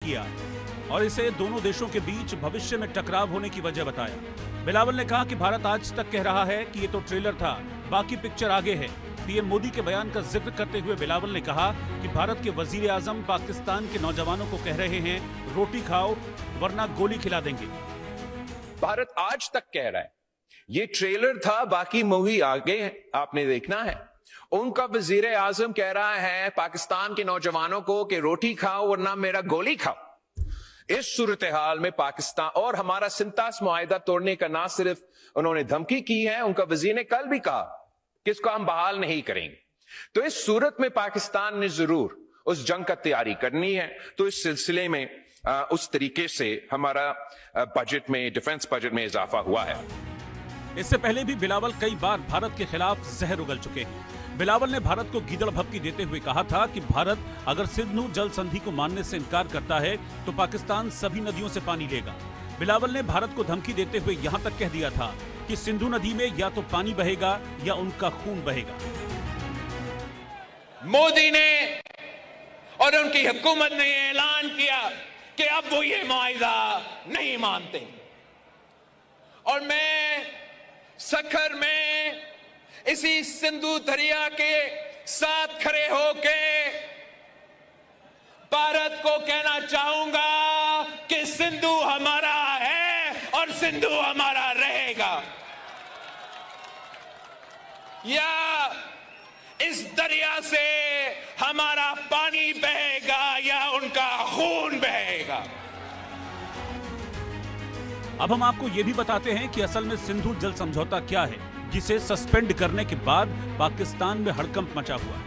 किया और इसे दोनों देशों के बीच भविष्य में टकराव होने की वजह बताया। बिलावल ने कहा कि भारत आज तक कह रहा है कि ये तो ट्रेलर था, बाकी पिक्चर आगे है। पीएम मोदी के बयान का जिक्र करते हुए बिलावल ने कहा कि भारत के वजीर आजम पाकिस्तान के नौजवानों को कह रहे हैं रोटी खाओ वरना गोली खिला देंगे। भारत आज तक कह रहा है ये ट्रेलर था, बाकी मूवी आगे है, आपने देखना है। उनका वजीर आजम कह रहा है पाकिस्तान के नौजवानों को कि रोटी खाओ वरना मेरा गोली खाओ। इस सूरत हाल में पाकिस्तान और हमारा सिंतास मुआहिदा तोड़ने का ना सिर्फ उन्होंने धमकी की है, उनका वजीर ने कल भी कहा कि इसको हम बहाल नहीं करेंगे। तो इस सूरत में पाकिस्तान ने जरूर उस जंग का तैयारी करनी है। तो इस सिलसिले में उस तरीके से हमारा बजट में, डिफेंस बजट में इजाफा हुआ है। इससे पहले भी बिलावल कई बार भारत के खिलाफ जहर उगल चुके हैं। बिलावल ने भारत को गीदड़ भभकी देते हुए कहा था कि भारत अगर सिंधु जल संधि को मानने से इनकार करता है तो पाकिस्तान सभी नदियों से पानी लेगा। बिलावल ने भारत को धमकी देते हुए यहां तक कह दिया था कि सिंधु नदी में या तो पानी बहेगा या उनका खून बहेगा। मोदी ने और उनकी हुकूमत ने ऐलान किया कि अब वो ये मुआहिदा नहीं मानते और मैं सखर में इसी सिंधु दरिया के साथ खड़े होके भारत को कहना चाहूंगा कि सिंधु हमारा है और सिंधु हमारा रहेगा। या इस दरिया से हमारा पानी बहेगा या उनका खून बहेगा। अब हम आपको ये भी बताते हैं कि असल में सिंधु जल समझौता क्या है, जिसे सस्पेंड करने के बाद पाकिस्तान में हड़कंप मचा हुआ।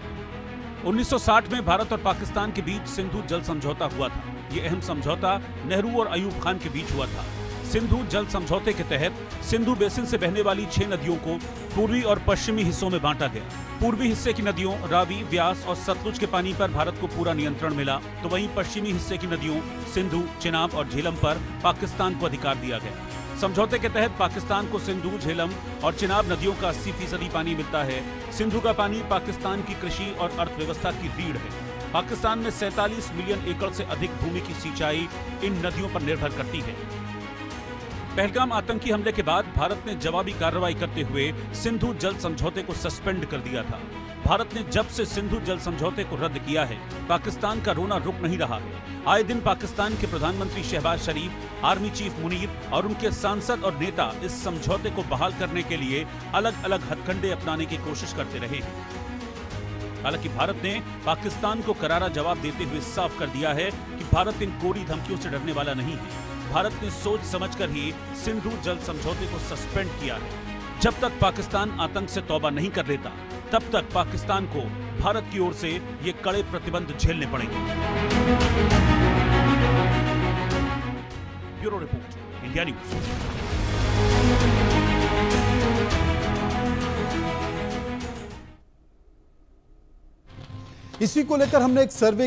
1960 में भारत और पाकिस्तान के बीच सिंधु जल समझौता हुआ था। ये अहम समझौता नेहरू और अयूब खान के बीच हुआ था। सिंधु जल समझौते के तहत सिंधु बेसिन से बहने वाली 6 नदियों को पूर्वी और पश्चिमी हिस्सों में बांटा गया। पूर्वी हिस्से की नदियों रावी, व्यास और सतलुज के पानी पर भारत को पूरा नियंत्रण मिला, तो वहीं पश्चिमी हिस्से की नदियों सिंधु, चिनाब और झेलम पर पाकिस्तान को अधिकार दिया गया। समझौते के तहत पाकिस्तान को सिंधु, झेलम और चिनाब नदियों का 80% पानी मिलता है। सिंधु का पानी पाकिस्तान की कृषि और अर्थव्यवस्था की रीढ़ है। पाकिस्तान में 47 मिलियन एकड़ से अधिक भूमि की सिंचाई इन नदियों पर निर्भर करती है। पहलगाम आतंकी हमले के बाद भारत ने जवाबी कार्रवाई करते हुए सिंधु जल समझौते को सस्पेंड कर दिया था। भारत ने जब से सिंधु जल समझौते को रद्द किया है, पाकिस्तान का रोना रुक नहीं रहा है। आए दिन पाकिस्तान के प्रधानमंत्री शहबाज शरीफ, आर्मी चीफ मुनीर और उनके सांसद और नेता इस समझौते को बहाल करने के लिए अलग अलग हथकंडे अपनाने की कोशिश करते रहे हैं। हालांकि भारत ने पाकिस्तान को करारा जवाब देते हुए साफ कर दिया है कि भारत इन कोरी धमकियों से डरने वाला नहीं है। भारत ने सोच समझकर ही सिंधु जल समझौते को सस्पेंड किया है। जब तक पाकिस्तान आतंक से तौबा नहीं कर लेता, तब तक पाकिस्तान को भारत की ओर से ये कड़े प्रतिबंध झेलने पड़ेंगे। Bureau report, India news. इसी को लेकर हमने एक सर्वे